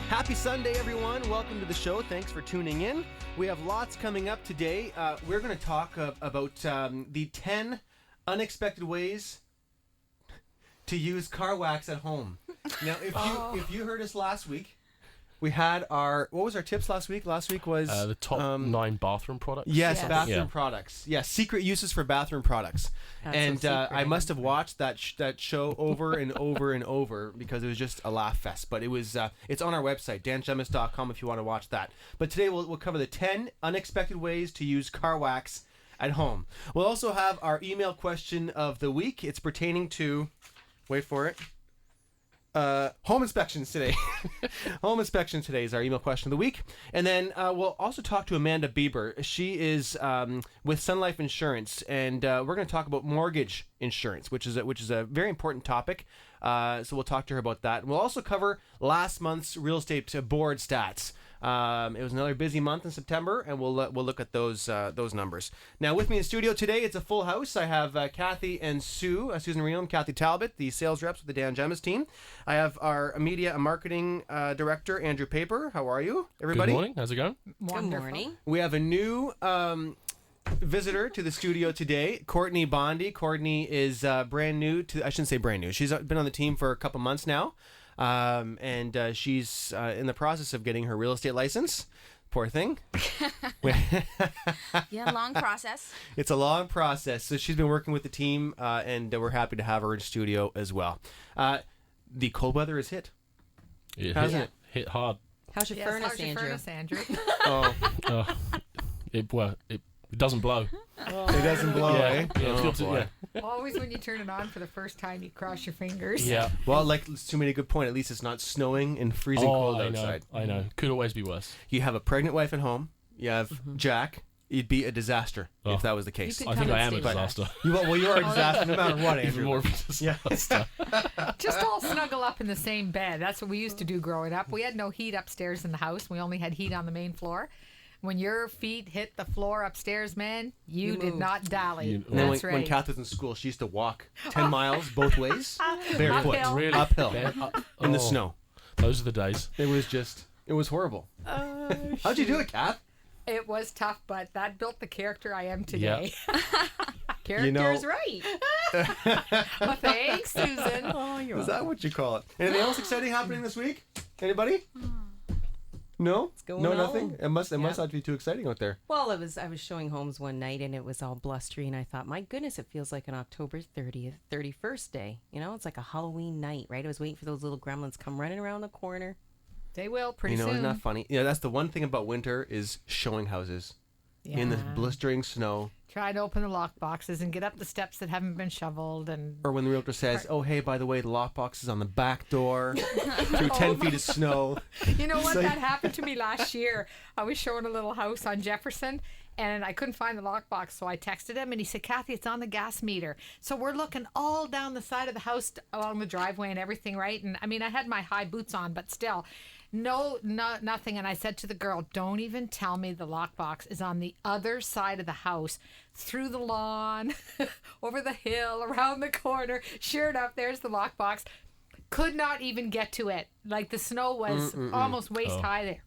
Happy Sunday, everyone. Welcome to the show. Thanks for tuning in. We have lots coming up today. We're going to talk about the 10 unexpected ways to use car wax at home. Now, if you heard us last week, we had what was our tips last week? Last week was... the top 9 bathroom products. Yes, bathroom products. Yes, secret uses for bathroom products. That's I must have watched that show over and over and over because it was just a laugh fest. But it's on our website, dangemus.com, if you want to watch that. But today we'll cover the 10 unexpected ways to use car wax at home. We'll also have our email question of the week. It's pertaining to... Wait for it. Home inspections today. Home inspection today is our email question of the week. And then we'll also talk to Amanda Bieber. She is with Sun Life Insurance, and we're going to talk about mortgage insurance, which is a very important topic. So we'll talk to her about that. And we'll also cover last month's real estate board stats. It was another busy month in September, and we'll look at those numbers. Now, with me in studio today, it's a full house. I have Kathy and Susan Reaume, Kathy Talbot, the sales reps with the Dan Gemus team. I have our media and marketing director, Andrew Paper. How are you, everybody? Good morning. How's it going? Good morning. We have a new visitor to the studio today, Courtney Bondy. Courtney is brand new to... I shouldn't say brand new. She's been on the team for a couple months now. And she's in the process of getting her real estate license. Poor thing. Yeah, long process. It's a long process. So she's been working with the team, and we're happy to have her in studio as well. The cold weather has hit. Hasn't it? Hit hard. How's your furnace, Andrew? It doesn't blow. It doesn't blow, eh? Always when you turn it on for the first time, you cross your fingers. Yeah. Well, like Sue made a good point. At least it's not snowing and freezing cold outside. I know. Could always be worse. You have a pregnant wife at home. You have Jack. You'd be a disaster if that was the case. I think I am a disaster. You are a disaster no matter what, Andrew. Even more of a disaster. Just all snuggle up in the same bed. That's what we used to do growing up. We had no heat upstairs in the house. We only had heat on the main floor. When your feet hit the floor upstairs, man, you did not dally. That's right. When Kath was in school, she used to walk 10 miles both ways, barefoot, Uphill. uphill, in the snow. Those are the days. It was horrible. How'd you do it, Kath? It was tough, but that built the character I am today. Character is right. Well, thanks, Susan. Is that what you call it? Anything else exciting happening this week? Anybody? No? Nothing? It must not be too exciting out there. Well, I was showing homes one night and it was all blustery and I thought, my goodness, it feels like an October 30th, 31st day. You know, it's like a Halloween night, right? I was waiting for those little gremlins to come running around the corner. They will pretty soon. Isn't that funny? Yeah, that's the one thing about winter is showing houses in the blistering snow. Try to open the lock boxes and get up the steps that haven't been shoveled. Or when the realtor says, oh, hey, by the way, the lock box is on the back door through 10 feet of snow. You know what? That happened to me last year. I was showing a little house on Jefferson, and I couldn't find the lockbox, so I texted him, and he said, Kathy, it's on the gas meter. So we're looking all down the side of the house along the driveway and everything, right? And, I mean, I had my high boots on, but still... nothing. And I said to the girl, don't even tell me the lockbox is on the other side of the house, through the lawn, over the hill, around the corner. Sure enough, there's the lockbox. Could not even get to it. Like the snow was almost waist high there.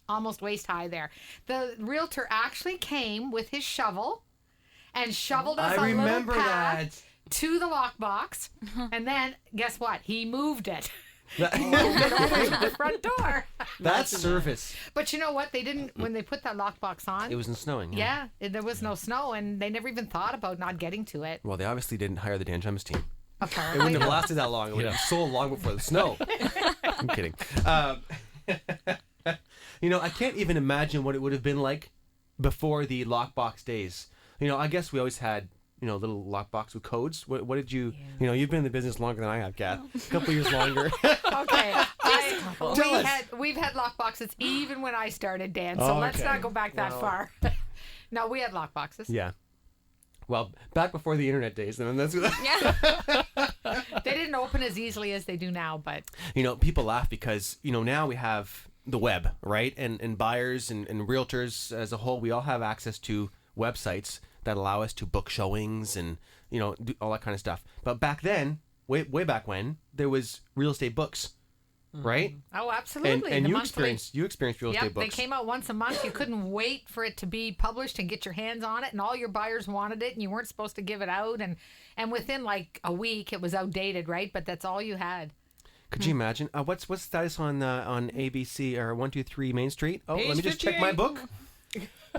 Almost waist high there. The realtor actually came with his shovel and shoveled us a little path to the lockbox. And then, guess what? He moved it. The front door. That's service. But you know what? They didn't, when they put that lockbox on. It wasn't snowing. Yeah, there was no snow, and they never even thought about not getting to it. Well, they obviously didn't hire the Dan Gemus team. Apparently. It wouldn't have lasted that long. It would have been so long before the snow. I'm kidding. You know, I can't even imagine what it would have been like before the lockbox days. You know, I guess we always had, you know, little lockbox with codes. What did you, you know, you've been in the business longer than I have, Kath. A couple years longer. Okay. We've had lockboxes even when I started, Dan, so let's not go back that far. No, we had lockboxes. Yeah. Well, back before the internet days, and that's They didn't open as easily as they do now, but you know, people laugh because, you know, now we have the web, right? And buyers and realtors as a whole, we all have access to websites that allow us to book showings and, you know, do all that kind of stuff. But back then, way back when, there was real estate books. right? Oh, absolutely. And The you monthly- experienced real estate Yep, books. they came out once a month. You couldn't wait for it to be published and get your hands on it, and all your buyers wanted it, and you weren't supposed to give it out. And within like a week, it was outdated, right? But that's all you had. Could you imagine? What's the status on ABC or 123 Main Street? Oh, Page let me just check my 58. book.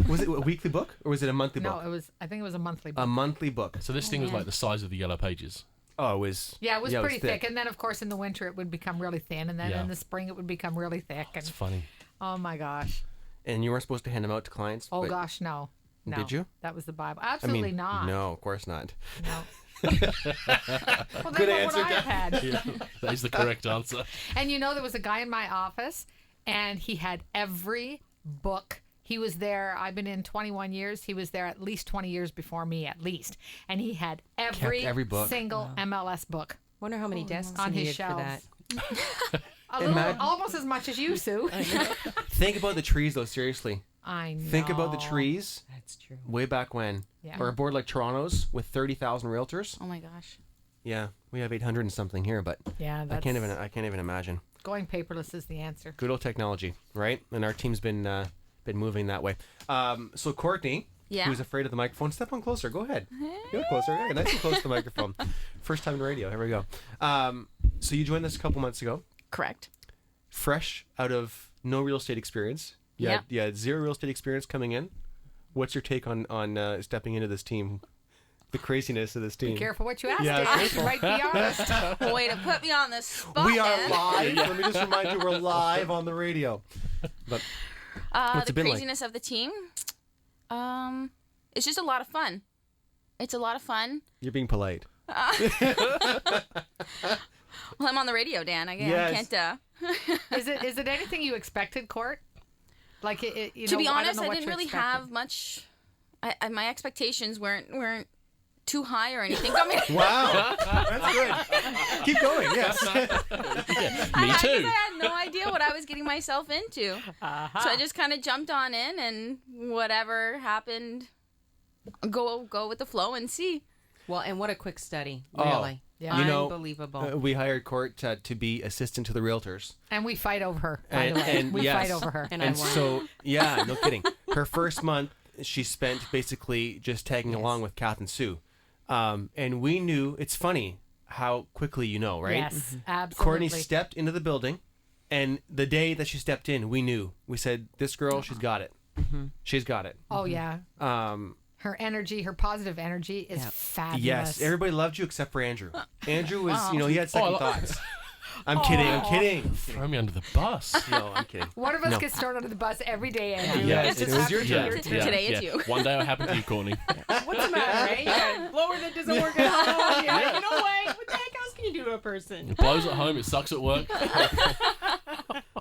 Was it a weekly book or was it a monthly No, book? it was. I think it was a monthly book. A monthly book. So this thing was like the size of the Yellow Pages. Oh, it was. Yeah, it was pretty thick. And then, of course, in the winter, it would become really thin. And then Yeah. in the spring, it would become really thick. It's And funny. oh, my gosh. And you weren't supposed to hand them out to clients. Oh, but- gosh, no. No. Did you? That was the Bible. I Absolutely mean, not. no, of course not. No. Well, then Good what answer, would I have had? Yeah, that is the correct answer. And there was a guy in my office, and he had every book. He was there. I've been in 21 years. He was there at least 20 years before me, at least. And he had every book. single MLS book Wonder how many desks on he his needed for that. shelves. Almost as much as you, Sue. Think about the trees, though. Seriously, I know. think about the trees That's true. way back when. Yeah. Or a board like Toronto's with 30,000 realtors. Oh my gosh. Yeah, we have 800 and something here, but Yeah, I can't even imagine. Going paperless is the answer. Good old technology, right? And our team's been moving that way. So Courtney, Yeah. who's afraid of the microphone, step on closer. Go ahead. Go closer. Yeah, nice and close to the microphone. First time in radio. Here we go. So you joined us a couple months ago, Correct. fresh out of no real estate experience. You had zero real estate experience coming in. What's your take on stepping into this team? The craziness of this team. Be careful what you ask, Yeah, Dan. careful. You might be honest. Way to put me on the spot. We are Dan. live. Let me just remind you, we're live on the radio. But what's The it been like? craziness of the team. It's just a lot of fun. It's a lot of fun. You're being polite. Well, I'm on the radio, Dan. I Yes. can't. Is it anything you expected, Court? Like To be honest, I didn't really have. have much. My expectations weren't too high or anything. I mean, Wow. That's good. Keep going. Yes. Me too. I had no idea what I was getting myself into. Uh-huh. So I just kind of jumped on in, and whatever happened, go with the flow and see. Well, and what a quick study, Oh, really. yeah. You know, Unbelievable. we hired Court to be assistant to the realtors. And we fight over her, by the way. And We yes. fight over her. And And I won. so, yeah, no kidding. Her first month, she spent basically just tagging along with Kath and Sue. And we knew, it's funny how quickly you know, right? Yes, absolutely. Courtney stepped into the building, and the day that she stepped in, we knew. We said, this girl, she's got it. She's got it. Oh, yeah. Um, Her energy, her positive energy is fabulous. yes, everybody loved you except for Andrew. Andrew was, he had second Oh, thoughts. I'm kidding. Throw me under the bus. No, I'm kidding. One of us No. gets thrown under the bus every day, Andrew. Yes, It it just was your happens to turn. be Today it's you. One day it'll happen to you, Courtney. What's the matter, right? Yeah, blower that doesn't work at home. Yeah, you know what? What the heck else can you do to a person? It blows at home. It sucks at work.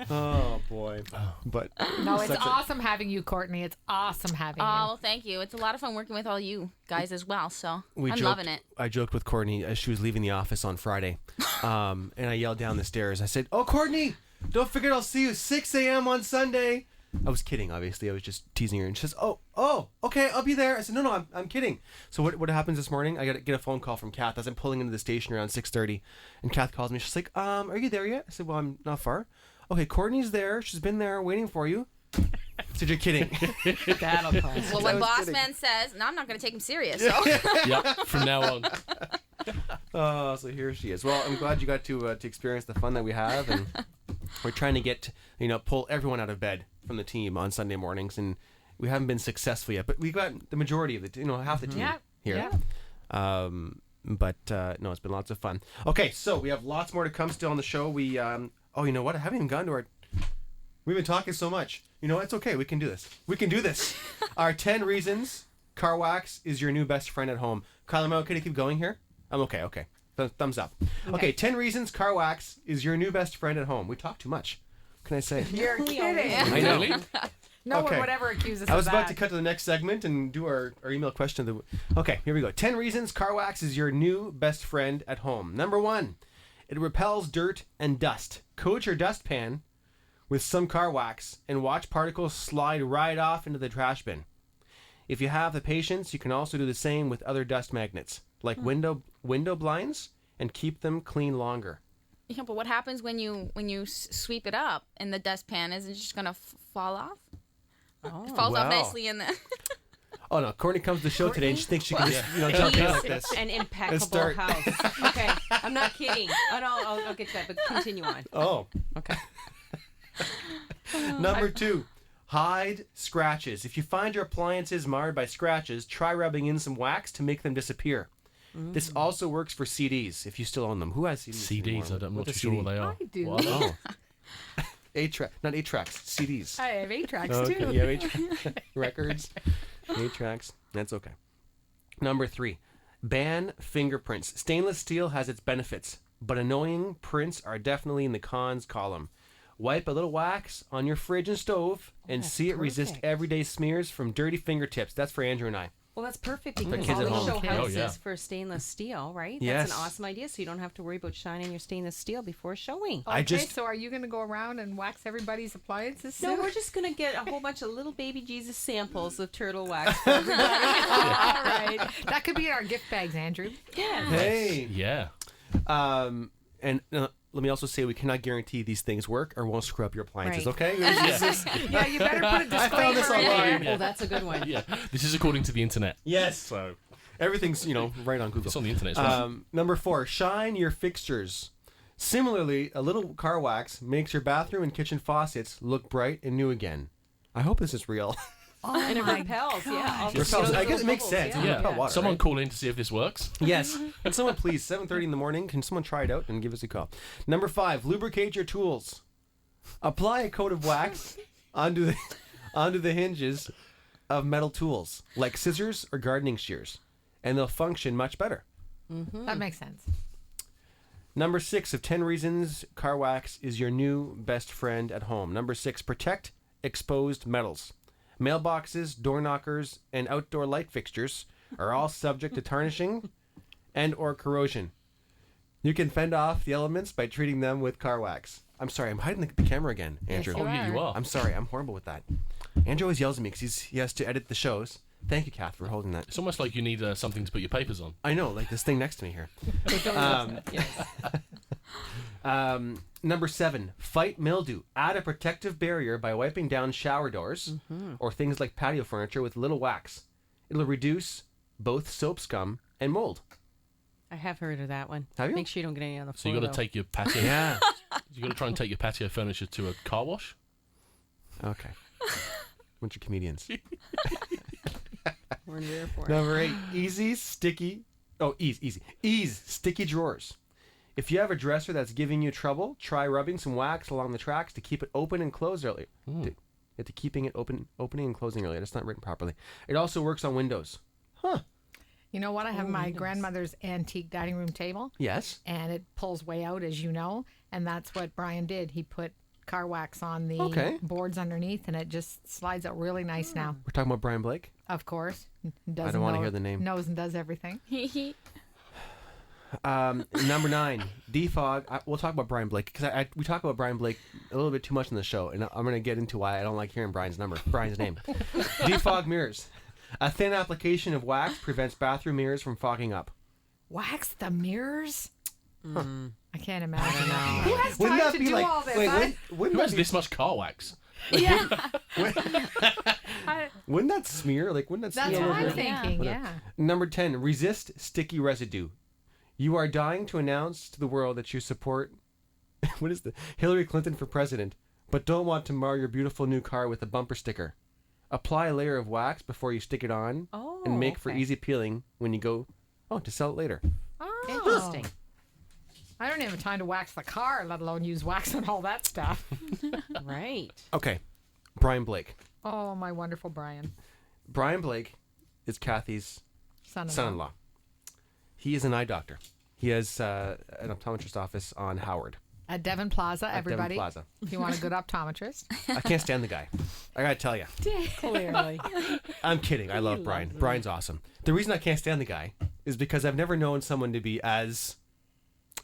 Oh, boy. But No, it's sucks at- awesome having you, Courtney. It's awesome having Oh, you. well, thank you. It's a lot of fun working with all you guys as well. So We I'm joked- loving it. I joked with Courtney as she was leaving the office on Friday. And I yelled down the stairs. I said, "Oh, Courtney, don't forget I'll see you 6 a.m. on Sunday." I was kidding, obviously. I was just teasing her. And she says, oh, okay, I'll be there. I said, no, I'm kidding. So what happens this morning? I get a phone call from Kath as I'm pulling into the station around 6:30. And Kath calls me. She's like, are you there yet? I said, well, I'm not far. Okay, Courtney's there. She's been there waiting for you. I said, you're kidding. That'll cost. Well, when was Boss kidding. Man says, no, I'm not going to take him serious. So. Yep. From now on. Oh, so here she is. Well, I'm glad you got to experience the fun that we have, and we're trying to get pull everyone out of bed from the team on Sunday mornings, and we haven't been successful yet, but we got the majority of the half the team here. Yeah. But no, it's been lots of fun. Okay, so we have lots more to come still on the show. We oh, you know what? I haven't even gotten to our. We've been talking so much. You know, it's okay. We can do this. We can do this. Our 10 reasons car wax is your new best friend at home. Kyle, am I okay to keep going here? I'm okay. Okay. Thumbs up. Okay, 10 reasons car wax is your new best friend at home. We talk too much. What can I say? You're kidding. I know. Really? No Okay. one would ever accuse us I was of about that. to cut to the next segment and do our email question. Okay, here we go. 10 reasons car wax is your new best friend at home. Number 1, it repels dirt and dust. Coat your dustpan with some car wax and watch particles slide right off into the trash bin. If you have the patience, you can also do the same with other dust magnets, like window blinds, and keep them clean longer. Yeah, but what happens when you sweep it up and the dustpan? Is it just gonna fall off? It falls off Wow. nicely in the. Oh no, Courtney comes to the show today and she thinks she can just jump in like this. An impeccable start. house. Okay, I'm not kidding. I'll get to that, but continue on. Oh. Okay. Number 2, hide scratches. If you find your appliances marred by scratches, try rubbing in some wax to make them disappear. This also works for CDs if you still own them. Who has CDs? CDs, I'm not What's too a sure what they are. I do. What? Oh. 8-track, not 8 tracks, CDs. I have 8 tracks Okay, too. you have 8 records, 8 tracks. That's okay. Number 3, ban fingerprints. Stainless steel has its benefits, but annoying prints are definitely in the cons column. Wipe a little wax on your fridge and stove and that's see it resist perfect. everyday smears from dirty fingertips. That's for Andrew and I. Well, that's perfect because kids all at we home. show Oh, houses yeah. for stainless steel, right? Yes. That's an awesome idea, so you don't have to worry about shining your stainless steel before showing. Okay, so are you going to go around and wax everybody's appliances? No, soon? we're just gonna get a whole bunch of little baby Jesus samples of turtle wax for everybody. All right. That could be in our gift bags, Andrew. Yeah. Hey. Yeah. And let me also say we cannot guarantee these things work or won't screw up your appliances. Right. Okay. Yeah, you better put a I found this disclaimer in online. there. Oh, that's a good one. Yeah. This is according to the internet. Yes. So Everything's right on Google. it's on the internet. So Number 4, shine your fixtures. Similarly, a little car wax makes your bathroom and kitchen faucets look bright and new again. I hope this is real. And it repels, yeah. all the Repels. I guess it little makes bubbles, sense. It Yeah. repel water, someone right? call in to see if this works. Yes. And someone please, 7:30 in the morning, can someone try it out and give us a call? Number 5, lubricate your tools. Apply a coat of wax onto the hinges of metal tools, like scissors or gardening shears, and they'll function much better. That makes sense. Number 6 of 10 reasons car wax is your new best friend at home. Number 6, protect exposed metals. Mailboxes, door knockers, and outdoor light fixtures are all subject to tarnishing and or corrosion. You can fend off the elements by treating them with car wax. I'm sorry, I'm hiding the camera again, Andrew. you Oh, yeah, you are. I'm sorry, I'm horrible with that. Andrew always yells at me because he has to edit the shows. Thank you, Kath, for holding that. It's almost like you need something to put your papers on. I know, like this thing next to me here. Number 7, fight mildew. Add a protective barrier by wiping down shower doors or things like patio furniture with little wax. It'll reduce both soap scum and mold. I have heard of that one. Have you? Make sure you don't get any on the So floor. you got to though. take your patio. Yeah. You got to try and take your patio furniture to a car wash. Okay. Bunch of comedians. We're in the airport. Number 8, ease sticky drawers. If you have a dresser that's giving you trouble, try rubbing some wax along the tracks to keep it open and close early. To keeping it opening and closing early. That's not written properly. It also works on windows. Huh. You know what? I have my grandmother's antique dining room table, Yes. and it pulls way out, as you know. And that's what Brian did. He put car wax on the Okay. boards underneath, and it just slides out really nice now. We're talking about Brian Blake. Of course. I don't wanna hear the name. Knows and does everything. Number 9, defog. We'll talk about Brian Blake because we talk about Brian Blake a little bit too much in the show, and I'm going to get into why I don't like hearing Brian's name. Defog mirrors. A thin application of wax prevents bathroom mirrors from fogging up. Wax the mirrors? I can't imagine. Who has Wouldn't time that to be do like? all this? Wait, wouldn't Who has that this much car wax? Yeah. wouldn't that smear? Like, wouldn't that That's smear? what over I'm thinking, yeah. Number 10, resist sticky residue. You are dying to announce to the world that you support Hillary Clinton for president, but don't want to mar your beautiful new car with a bumper sticker. Apply a layer of wax before you stick it on and make for okay. easy peeling when you go to sell it later. Oh. Interesting. I don't even have time to wax the car, let alone use wax on all that stuff. Right. Okay, Brian Blake. Oh, my wonderful Brian. Brian Blake is Kathy's son-in-law. He is an eye doctor. He has an optometrist office on Howard. At Devon Plaza, Devon everybody. Plaza. If you want a good optometrist. I can't stand the guy. I gotta tell you. Clearly. I'm kidding. I love Brian. Brian's awesome. The reason I can't stand the guy is because I've never known someone to be as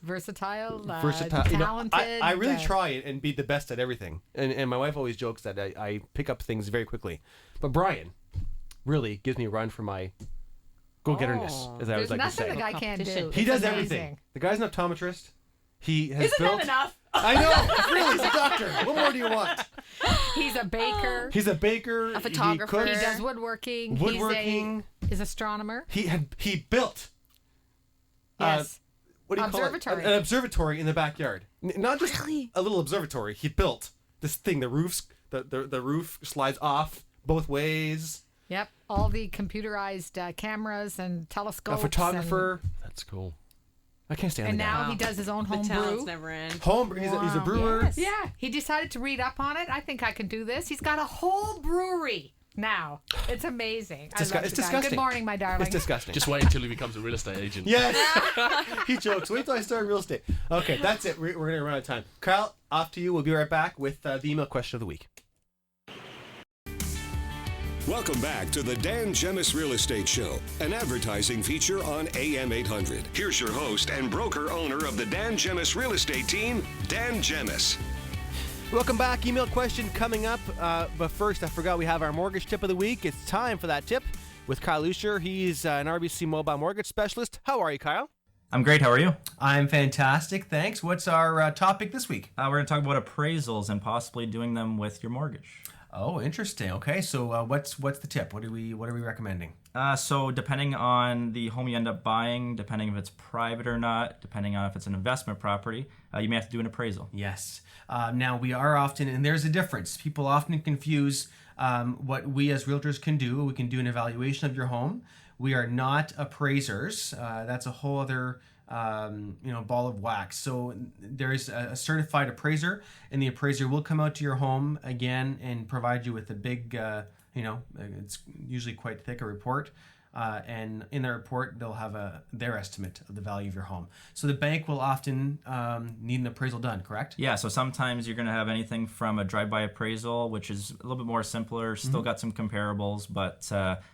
Versatile, versatile. talented. I really try and be the best at everything. And my wife always jokes that I pick up things very quickly. But Brian really gives me a run for my go-getterness, as I always There's like to nothing say. the guy can't do. Competition. He It's does amazing. everything. The guy's an optometrist. He has Isn't built. that enough? I know. Really, he's a doctor. What more do you want? He's a baker. He's a baker. A photographer. He He does woodworking. Woodworking. He's a astronomer. He built. Yes. What do you call Observatory. it? An observatory in the backyard. Not just Really? a little observatory. He built this thing. The roof slides off both ways. Yep. All the computerized cameras and telescopes. A photographer. That's cool. I can't stand And the guy. now he does his own home the talents brew. never end. Home. He's a brewer. Yes. Yeah. He decided to read up on it. I think I can do this. He's got a whole brewery now. It's amazing. It's I love the guy. disgusting. Good morning, my darling. It's disgusting. Just wait until he becomes a real estate agent. Yes. He jokes. Wait till I start real estate. Okay, that's it. We're going to run out of time. Kyle, off to you. We'll be right back with the email question of the week. Welcome back to the Dan Gemus Real Estate Show, an advertising feature on AM800. Here's your host and broker-owner of the Dan Gemus Real Estate Team, Dan Gemus. Welcome back. Email question coming up. But first, I forgot we have our mortgage tip of the week. It's time for that tip with Kyle Lucier. He's an RBC mobile mortgage specialist. How are you, Kyle? I'm great. How are you? I'm fantastic. Thanks. What's our topic this week? We're going to talk about appraisals and possibly doing them with your mortgage. Oh, interesting. Okay, so what's the tip? What are we recommending? So depending on the home you end up buying, depending if it's private or not, depending on if it's an investment property, you may have to do an appraisal. Yes. Now we are often, and there's a difference. People often confuse what we as realtors can do. We can do an evaluation of your home. We are not appraisers. That's a whole other ball of wax. So there is a certified appraiser, and the appraiser will come out to your home again and provide you with a big, it's usually quite thick a report. And in their report, they'll have their estimate of the value of your home. So the bank will often need an appraisal done, correct? Yeah, so sometimes you're going to have anything from a drive-by appraisal, which is a little bit more simpler, still got some comparables, but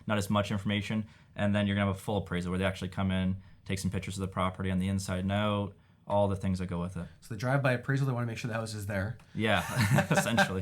not as much information. And then you're going to have a full appraisal where they actually come in, take some pictures of the property on the inside and out, all the things that go with it. So the drive-by appraisal, they want to make sure the house is there. Yeah, essentially.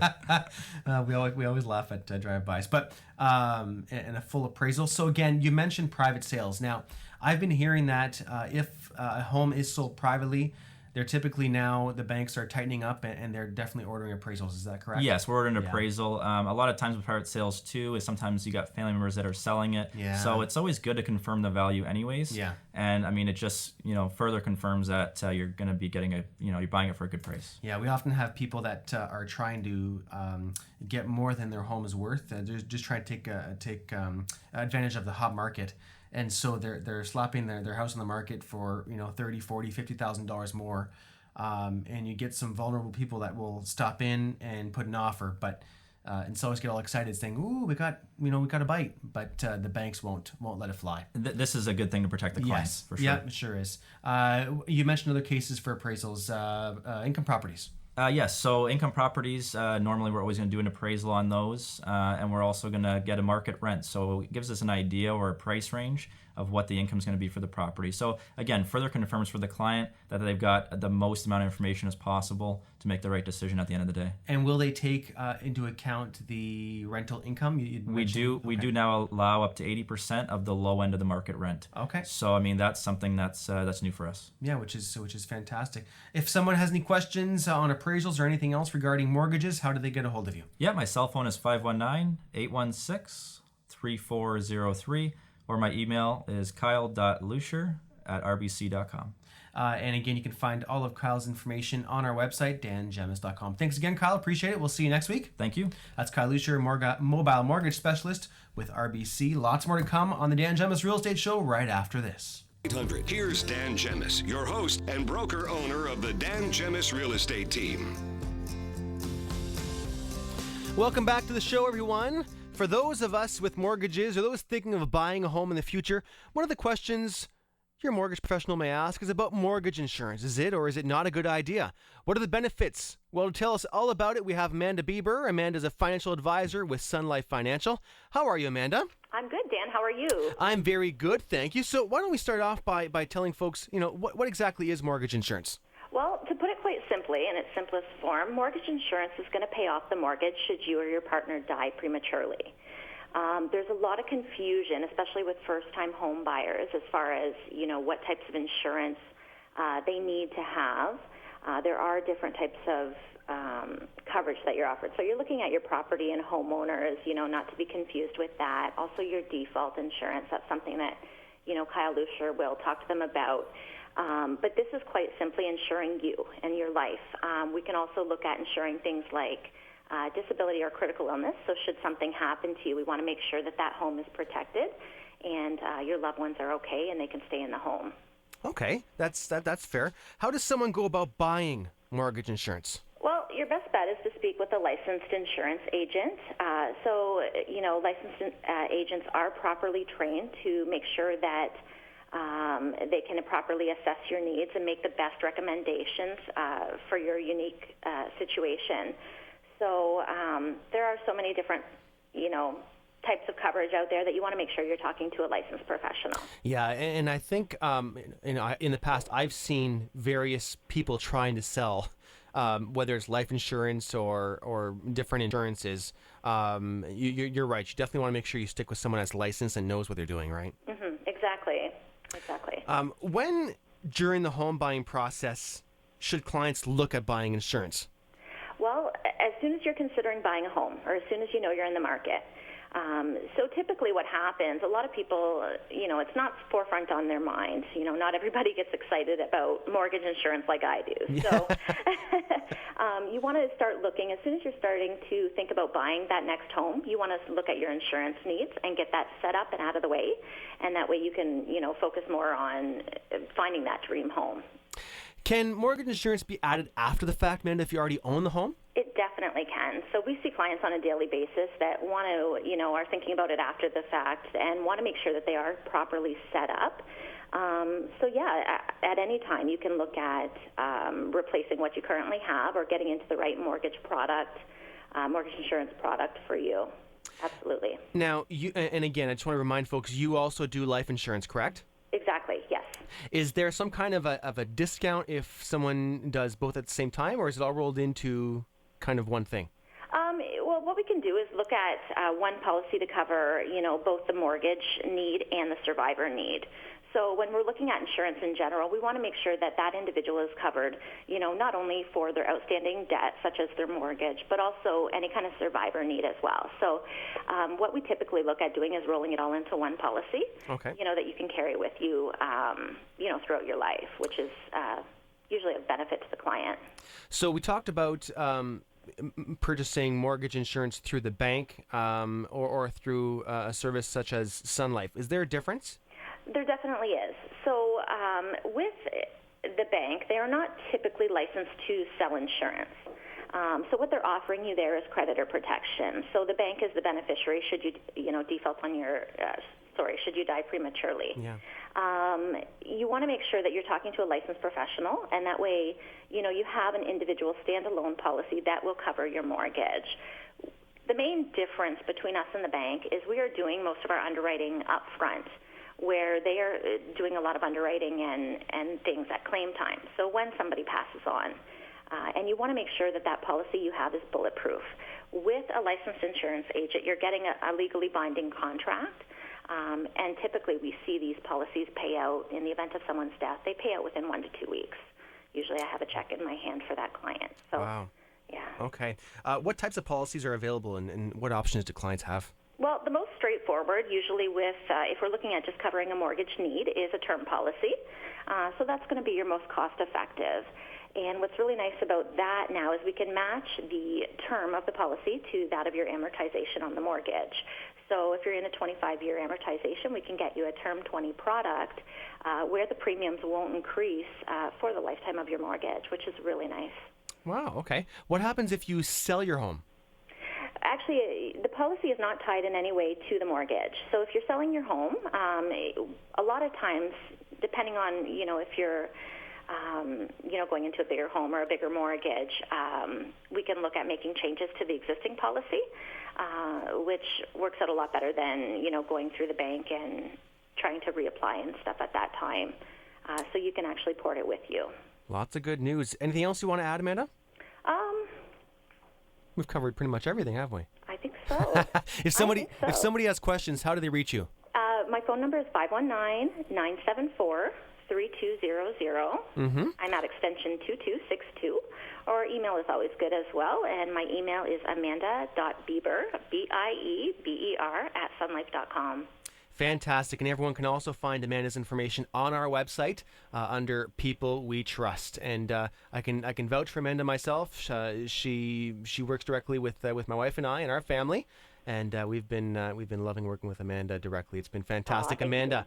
We always laugh at drive-bys, but and a full appraisal. So again, you mentioned private sales. Now, I've been hearing that if a home is sold privately, they're typically now, the banks are tightening up and they're definitely ordering appraisals. Is that correct? Yes, we're ordering an appraisal. A lot of times with private sales too is sometimes you got family members that are selling it. Yeah. So it's always good to confirm the value anyways. Yeah. And I mean, it just, further confirms that you're going to be getting you're buying it for a good price. Yeah, we often have people that are trying to get more than their home is worth. They're just trying to take advantage of the hot market. And so they're slapping their house on the market for $30,000, $40,000, $50,000 more, and you get some vulnerable people that will stop in and put an offer, but and sellers get all excited saying, "Ooh, we got a bite," but the banks won't let it fly. This is a good thing to protect the clients, for sure. Yeah, it sure is. You mentioned other cases for appraisals, income properties. Yes, so income properties, normally we're always going to do an appraisal on those, and we're also going to get a market rent. So it gives us an idea or a price range of what the income is going to be for the property. So again, further confirms for the client that they've got the most amount of information as possible to make the right decision at the end of the day. And will they take into account the rental income? We do now allow up to 80% of the low end of the market rent. Okay. So I mean that's something that's new for us. Yeah, which is fantastic. If someone has any questions on appraisals or anything else regarding mortgages, how do they get a hold of you? Yeah, my cell phone is 519-816-3403, or my email is kyle.lucier@rbc.com. And again, you can find all of Kyle's information on our website, dangemus.com. Thanks again, Kyle. Appreciate it. We'll see you next week. Thank you. That's Kyle Lucier, mobile mortgage specialist with RBC. Lots more to come on the Dan Gemus Real Estate Show right after this. 800. Here's Dan Gemus, your host and broker-owner of the Dan Gemus Real Estate Team. Welcome back to the show, everyone. For those of us with mortgages or those thinking of buying a home in the future, one of the questions your mortgage professional may ask is about mortgage insurance. Is it or is it not a good idea? What are the benefits? Well, to tell us all about it, we have Amanda Bieber. Amanda's a financial advisor with Sun Life Financial. How are you, Amanda? I'm good, Dan. How are you? I'm very good, thank you. So why don't we start off by telling folks, what exactly is mortgage insurance? Well, to put it quite simply, in its simplest form, mortgage insurance is going to pay off the mortgage should you or your partner die prematurely. There's a lot of confusion, especially with first-time home buyers, as far as, what types of insurance they need to have. there are different types of coverage that you're offered. So you're looking at your property and homeowners, not to be confused with that. Also your default insurance, that's something that, Kyle Lucier will talk to them about. But this is quite simply insuring you and your life. We can also look at insuring things like disability or critical illness. So should something happen to you, we want to make sure that home is protected and your loved ones are okay and they can stay in the home. Okay, that's fair. How does someone go about buying mortgage insurance? Well, your best bet is to speak with a licensed insurance agent. Licensed agents are properly trained to make sure that they can properly assess your needs and make the best recommendations for your unique situation. So there are so many different, types of coverage out there that you want to make sure you're talking to a licensed professional. Yeah, and I think in the past I've seen various people trying to sell, whether it's life insurance or different insurances. You're right. You definitely want to make sure you stick with someone that's licensed and knows what they're doing, right? Mm-hmm. Exactly. When during the home buying process should clients look at buying insurance? Well, as soon as you're considering buying a home, or as soon as you know you're in the market. So typically what happens, a lot of people, it's not forefront on their mind. Not everybody gets excited about mortgage insurance like I do. So you want to start looking, as soon as you're starting to think about buying that next home, you want to look at your insurance needs and get that set up and out of the way. And that way you can, focus more on finding that dream home. Can mortgage insurance be added after the fact, Amanda, if you already own the home? It definitely can. So we see clients on a daily basis that want to, are thinking about it after the fact and want to make sure that they are properly set up. At any time you can look at replacing what you currently have or getting into the right mortgage insurance product for you. Absolutely. Now, and again, I just want to remind folks, you also do life insurance, correct? Exactly, yes. Is there some kind of a discount if someone does both at the same time, or is it all rolled into kind of one thing? Well, what we can do is look at one policy to cover, both the mortgage need and the survivor need. So when we're looking at insurance in general, we want to make sure that individual is covered, not only for their outstanding debt, such as their mortgage, but also any kind of survivor need as well. So what we typically look at doing is rolling it all into one policy, okay, that you can carry with you, throughout your life, which is usually a benefit to the client. So we talked about purchasing mortgage insurance through the bank or through a service such as Sun Life. Is there a difference? There definitely is. So with the bank, they are not typically licensed to sell insurance. So what they're offering you there is creditor protection. So the bank is the beneficiary should you, default on your, should you die prematurely. Yeah. You want to make sure that you're talking to a licensed professional, and that way, you have an individual standalone policy that will cover your mortgage. The main difference between us and the bank is we are doing most of our underwriting up front, where they are doing a lot of underwriting and things at claim time. So when somebody passes on, and you want to make sure that policy you have is bulletproof. With a licensed insurance agent, you're getting a legally binding contract, and typically we see these policies pay out in the event of someone's death. They pay out within 1 to 2 weeks. Usually I have a check in my hand for that client. So, wow. Yeah. Okay. What types of policies are available and what options do clients have? Well, the most straightforward, usually with, if we're looking at just covering a mortgage need, is a term policy. So that's going to be your most cost-effective. And what's really nice about that now is we can match the term of the policy to that of your amortization on the mortgage. So if you're in a 25-year amortization, we can get you a Term 20 product where the premiums won't increase for the lifetime of your mortgage, which is really nice. Wow, okay. What happens if you sell your home? Actually, the policy is not tied in any way to the mortgage. So if you're selling your home, a lot of times, depending on, if you're, going into a bigger home or a bigger mortgage, we can look at making changes to the existing policy, which works out a lot better than, going through the bank and trying to reapply and stuff at that time. So you can actually port it with you. Lots of good news. Anything else you want to add, Amanda? We've covered pretty much everything, haven't we? I think so. If somebody has questions, how do they reach you? My phone number is 519-974-5600. 3200. I'm at extension 2262. Or email is always good as well. And my email is amanda.bieber, Bieber, at sunlife.com. Fantastic. And everyone can also find Amanda's information on our website under People We Trust. And I can vouch for Amanda myself. She works directly with my wife and I and our family. And we've been loving working with Amanda directly. It's been fantastic. Amanda,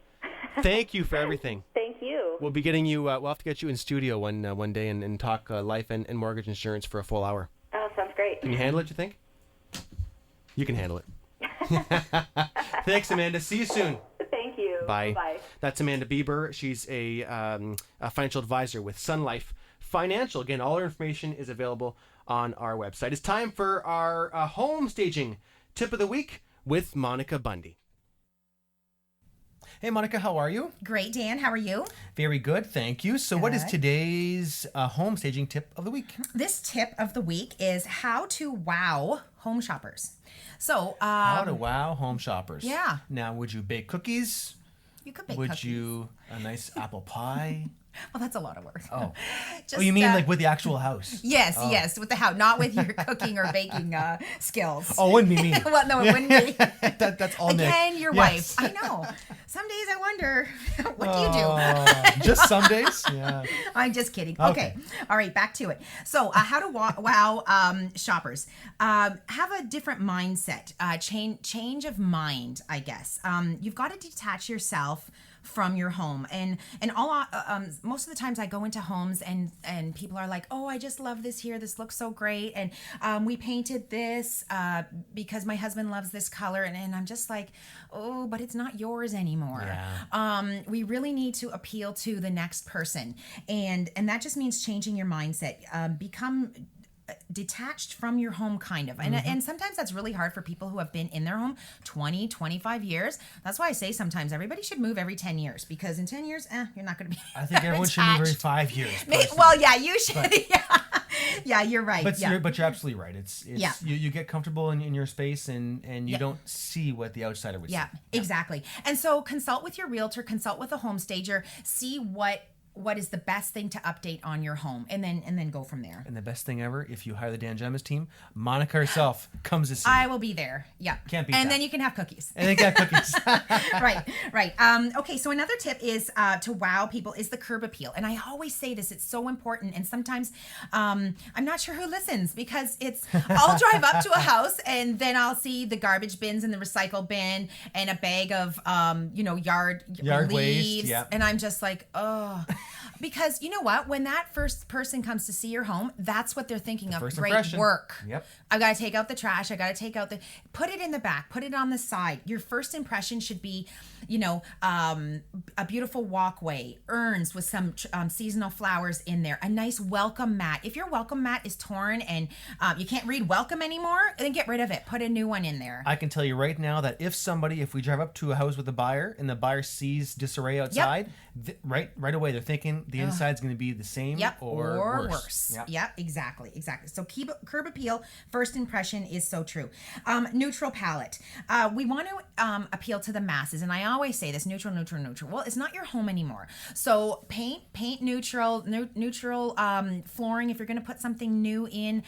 thank you for everything. Thank you. We'll be getting you. We'll have to get you in studio one day and talk life and mortgage insurance for a full hour. Oh, sounds great. Can you handle it, you think? You can handle it. Thanks, Amanda. See you soon. Thank you. Bye. Bye. That's Amanda Bieber. She's a financial advisor with Sun Life Financial. Again, all our information is available on our website. It's time for our home staging tip of the week with Monica Bunde. Hey, Monica, how are you? Great, Dan. How are you? Very good, thank you. So what is today's home staging tip of the week? This tip of the week is how to wow home shoppers. So, how to wow home shoppers. Yeah. Now, would you bake cookies? You could bake Would cookies. you a nice apple pie? Well, that's a lot of work. Oh. Just, You mean like with the actual house? Yes, yes, with the house, not with your cooking or baking skills. Oh, it wouldn't be me. Well, no, it wouldn't be. That's all Nick. Again, your Yes. wife. I know. Some days I wonder, what do you do? Just some days? Yeah. I'm just kidding. Okay. Okay. All right, back to it. So, how to wow shoppers. Have a different mindset. Change of mind, I guess. You've got to detach yourself from your home, and all most of the times I go into homes and people are like, oh, I just love this here, this looks so great, and we painted this because my husband loves this color, and I'm just like, oh, but it's not yours anymore. Yeah. We really need to appeal to the next person, and that just means changing your mindset. Become detached from your home, kind of, and sometimes that's really hard for people who have been in their home 20-25 years. That's why I say sometimes everybody should move every 10 years, because in 10 years you're not going to be I think everyone should move every 5 years. well, yeah, you should. Yeah, you're right. But yeah. you're absolutely right. It's Yeah. you get comfortable in your space, and you don't see what the outsider would see. Yeah, exactly. And so consult with your realtor, consult with a home stager, see what is the best thing to update on your home, and then go from there. And the best thing ever, if you hire the Dan Gemus team, Monica herself comes to see you. I will be there. Yeah. Can't beat and that. then you can have cookies. And they got cookies. Right. Okay, so another tip is to wow people is the curb appeal. And I always say this, it's so important. And sometimes I'm not sure who listens, because I'll drive up to a house and then I'll see the garbage bins and the recycle bin and a bag of, yard Yard waste, leaves. yeah. And I'm just like, oh. Because you know what? When that first person comes to see your home, that's what they're thinking of. first Great impression. work. Yep. I got to take out the trash. I got to take out put it in the back, put it on the side. Your first impression should be, a beautiful walkway, urns with some seasonal flowers in there, a nice welcome mat. If your welcome mat is torn and you can't read welcome anymore, then get rid of it. Put a new one in there. I can tell you right now that if we drive up to a house with a buyer and the buyer sees disarray outside, right away they're thinking the inside's going to be the same or worse. Yep, exactly. So curb appeal, first impression is so true. Neutral palette. We want to appeal to the masses, and I always say this: neutral. Well, it's not your home anymore. So paint neutral flooring. If you're going to put something new in,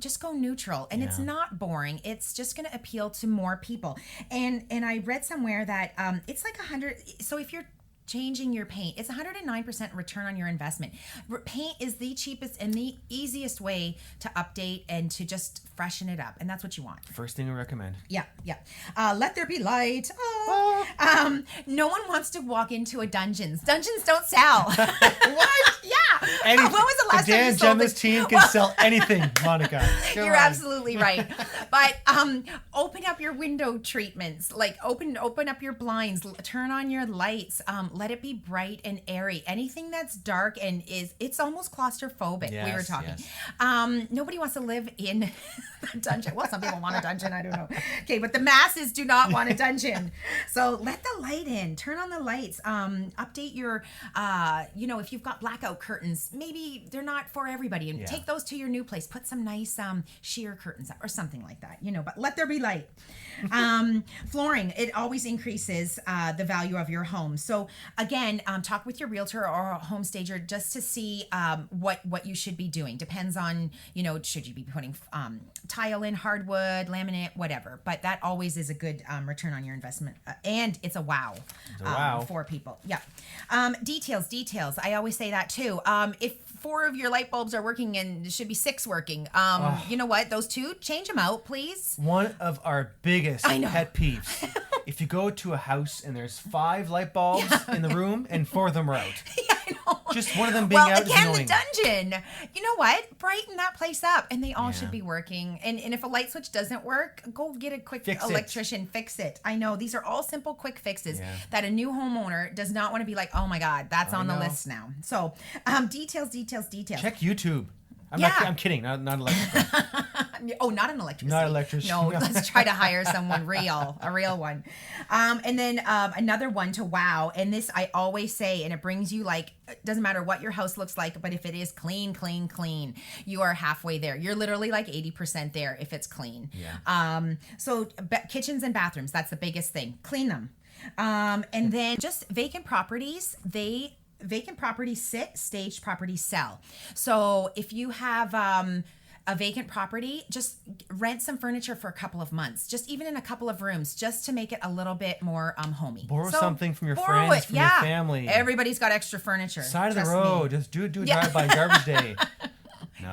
just go neutral, and it's not boring. It's just going to appeal to more people. And I read somewhere that it's like 100. So if you're changing your paint, it's 109% return on your investment. Paint is the cheapest and the easiest way to update and to just freshen it up, and that's what you want. First thing we recommend. Yeah. Let there be light. No one wants to walk into a Dungeons. Dungeons don't sell. What? Yeah. When was the last the time Dan you sold Gemus it? team can sell anything, Monica. Come You're on. absolutely right. But open up your window treatments. Like open up your blinds. Turn on your lights. Let it be bright and airy. Anything that's dark and it's almost claustrophobic. We were Yes, talking. yes. Nobody wants to live in the a dungeon. Well, some people want a dungeon. I don't know. Okay, but the masses do not want a dungeon. So let the light in. Turn on the lights. Update your, if you've got blackout curtains, maybe they're not for everybody. And take those to your new place. Put some nice sheer curtains up or something like that, but let there be light. Flooring, it always increases the value of your home. So again, talk with your realtor or a home stager just to see what you should be doing. Depends on, should you be putting tile in, hardwood, laminate, whatever. But that always is a good return on your investment. And it's a wow. For people. Yeah. Details. I always say that too. If 4 of your light bulbs are working and there should be 6 working, you know what? Those 2, change them out, please. One of our biggest pet peeves. If you go to a house and there's 5 light bulbs in the room and 4 of them are out. Yeah, I know. Just one of them being out is annoying. The dungeon. You know what? Brighten that place up, and they all should be working. And if a light switch doesn't work, go get a quick electrician. Fix it. I know these are all simple, quick fixes that a new homeowner does not want to be like, oh my God, that's on the list now. So, details. Check YouTube. I'm kidding. Not electrical. Oh, not an electrician. Not electrician. No, let's try to hire someone a real one. And then another one to wow. And this I always say, and it brings you it doesn't matter what your house looks like, but if it is clean, you are halfway there. You're literally 80% there if it's clean. Yeah. So kitchens and bathrooms, that's the biggest thing. Clean them. And then just vacant properties, vacant properties sit, staged properties sell. So if you have a vacant property, just rent some furniture for a couple of months, just even in a couple of rooms, just to make it a little bit more homey. Something from your friends, from your family. Everybody's got extra furniture. Side of the road, just do a drive-by garbage day.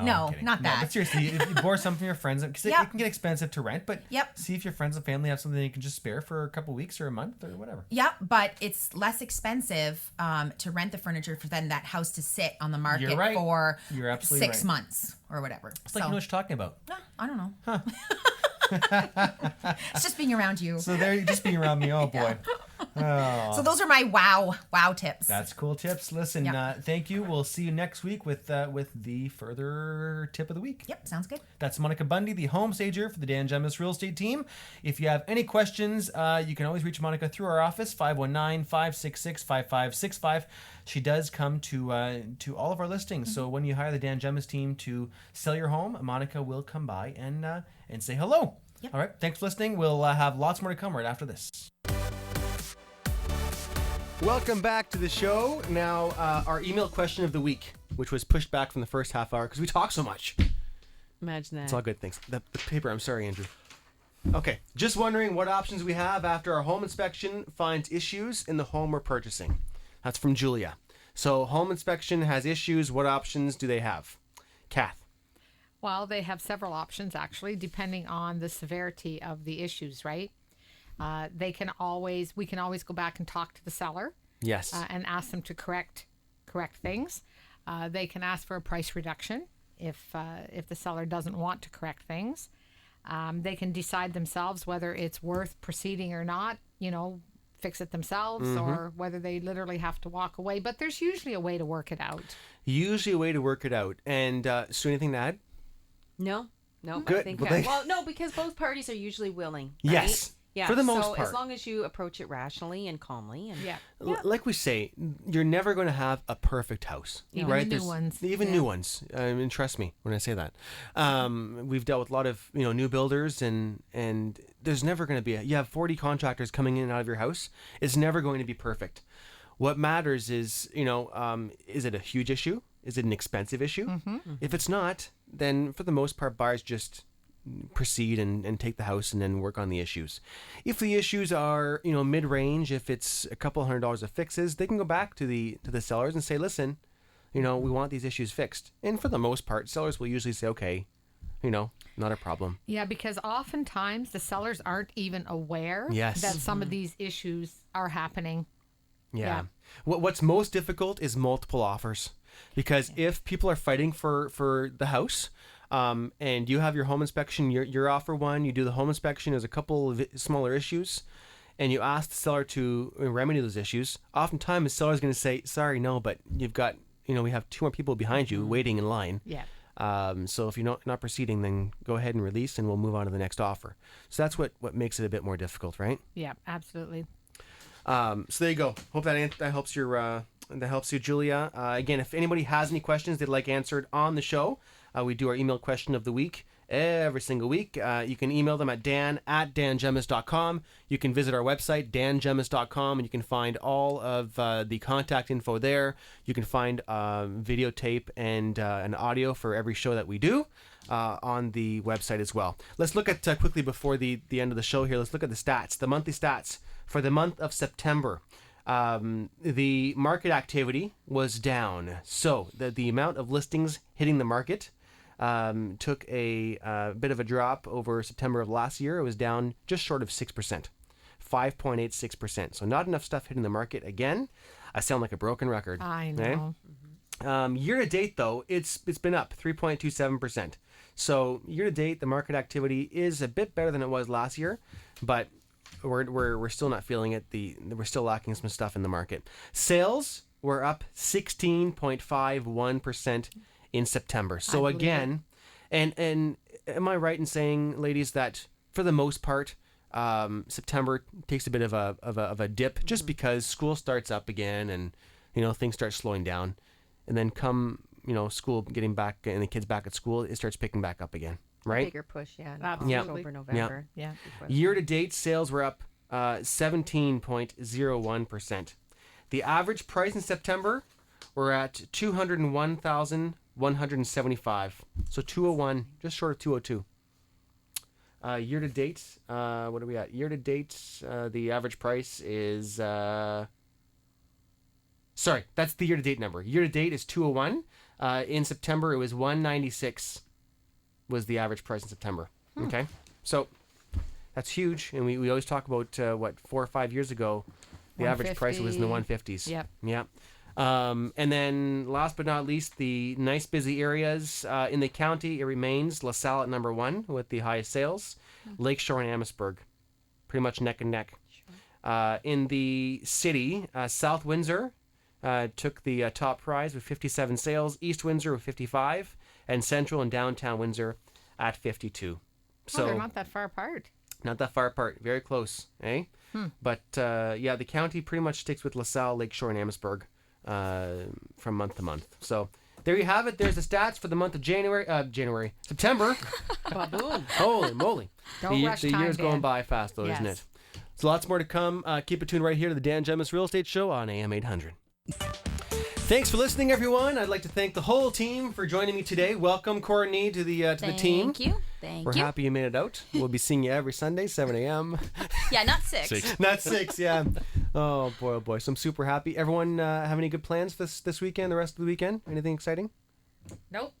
No, not that. But seriously, if you borrow something from your friends, because it can get expensive to rent, but see if your friends and family have something you can just spare for a couple weeks or a month or whatever. Yep, but it's less expensive to rent the furniture than that house to sit on the market for 6 months or whatever. It's like you know what you're talking about. No, I don't know. Huh. It's just being around you. So there, just being around me. Oh boy. Oh. So those are my wow tips. That's cool tips. Listen, thank you. We'll see you next week with the further tip of the week. Yep, sounds good. That's Monica Bunde, the home stager for the Dan Gemus Real Estate Team. If you have any questions, you can always reach Monica through our office, 519-566-5565. She does come to all of our listings. Mm-hmm. So when you hire the Dan Gemus team to sell your home, Monica will come by and say hello. Yep. All right. Thanks for listening. We'll have lots more to come right after this. Welcome back to the show. Now, our email question of the week, which was pushed back from the first half hour because we talk so much. Imagine that. It's all good. Thanks. The paper. I'm sorry, Andrew. Okay. Just wondering what options we have after our home inspection finds issues in the home we're purchasing. That's from Julia. So, home inspection has issues. What options do they have? Kath. Well, they have several options, actually, depending on the severity of the issues, right? We can always go back and talk to the seller. Yes. And ask them to correct things. They can ask for a price reduction if the seller doesn't want to correct things. They can decide themselves whether it's worth proceeding or not, fix it themselves, mm-hmm. or whether they literally have to walk away. But there's usually a way to work it out. And so anything to add? No. Good. I think no, because both parties are usually willing. Right? Yes. Yeah, for the most part. So as long as you approach it rationally and calmly. And like we say, you're never going to have a perfect house. Even right? new ones. Even new ones. And trust me when I say that. We've dealt with a lot of new builders, and there's never going to be you have 40 contractors coming in and out of your house. It's never going to be perfect. What matters is, is it a huge issue? Is it an expensive issue? Mm-hmm. If it's not, then for the most part, buyers just proceed and take the house and then work on the issues. If the issues are mid-range, if it's a couple $100 of fixes, they can go back to the sellers and say, listen, we want these issues fixed. And for the most part, sellers will usually say, okay, not a problem. Yeah, because oftentimes the sellers aren't even aware that some of these issues are happening. Yeah. What's most difficult is multiple offers, because if people are fighting for the house, and you have your home inspection, your offer one, you do the home inspection, there's a couple of smaller issues, and you ask the seller to remedy those issues, oftentimes the seller's going to say, sorry, no, but you've got, we have 2 more people behind you waiting in line. Yeah. So if you're not proceeding, then go ahead and release, and we'll move on to the next offer. So that's what makes it a bit more difficult, right? Yeah, absolutely. So there you go. Hope that helps you, Julia. Again, if anybody has any questions they'd like answered on the show, we do our email question of the week every single week. You can email them at dan@dangemus.com. You can visit our website, dangemus.com, and you can find all of the contact info there. You can find videotape and an audio for every show that we do on the website as well. Let's look at, quickly before the end of the show here, let's look at the stats, the monthly stats. For the month of September, the market activity was down. So the amount of listings hitting the market took a bit of a drop over September of last year. It was down just short of 6%, 5.86%. So not enough stuff hitting the market. Again, I sound like a broken record. I know. Year to date, though, it's been up 3.27%. So year to date, the market activity is a bit better than it was last year, but we're still not feeling it. We're still lacking some stuff in the market. Sales were up 16.51% in September. So again, and am I right in saying, ladies, that for the most part, September takes a bit of a dip just because school starts up again and things start slowing down, and then come school getting back and the kids back at school, it starts picking back up again. Right? Bigger push, yeah. Absolutely. October, November. Yeah. Year to date, sales were up 17.01%. The average price in September were at $201,175. So 201, just short of 202. Year to date, what are we at? Year to date, the average price is sorry, that's the year to date number. Year to date is 201. In September, it was 196. Was the average price in September. Okay, so that's huge, and we always talk about 4 or 5 years ago, the average price was in the 150s. Yep. And then last but not least, the nice busy areas in the county, it remains LaSalle at number 1 with the highest sales, Lakeshore and Amherstburg pretty much neck and neck. In the city, South Windsor took the top prize with 57 sales, East Windsor with 55, and Central and Downtown Windsor at 52. So they're not that far apart. Not that far apart. Very close, eh? But the county pretty much sticks with LaSalle, Lakeshore, and Amherstburg from month to month. So there you have it. There's the stats for the month of September. Ba-boom. Holy moly. Don't rush the time, year's Dan. going by fast, though, isn't it? So lots more to come. Keep it tuned right here to the Dan Gemus Real Estate Show on AM800. Thanks for listening, everyone. I'd like to thank the whole team for joining me today. Welcome, Courtney, to the team. Thank you. Thank We're you. happy you made it out. We'll be seeing you every Sunday, 7 a.m. Yeah, not 6. Not 6, yeah. Oh boy. So I'm super happy. Everyone have any good plans this weekend, the rest of the weekend? Anything exciting? Nope.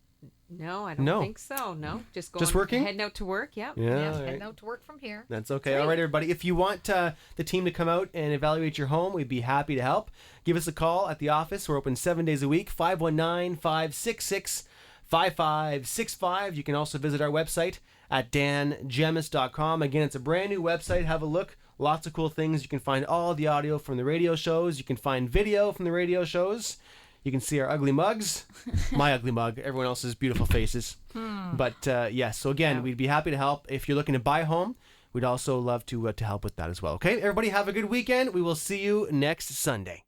No, I don't No. think so. No, just going. Just working? Heading out to work. Yep. Yeah. all Heading right. out to work from here. That's okay. All right, everybody. If you want the team to come out and evaluate your home, we'd be happy to help. Give us a call at the office. We're open 7 days a week, 519-566-5565. You can also visit our website at dangemus.com. Again, it's a brand new website. Have a look. Lots of cool things. You can find all the audio from the radio shows. You can find video from the radio shows. You can see our ugly mugs, my ugly mug, everyone else's beautiful faces. But yes, so again, we'd be happy to help. If you're looking to buy a home, we'd also love to help with that as well. Okay, everybody have a good weekend. We will see you next Sunday.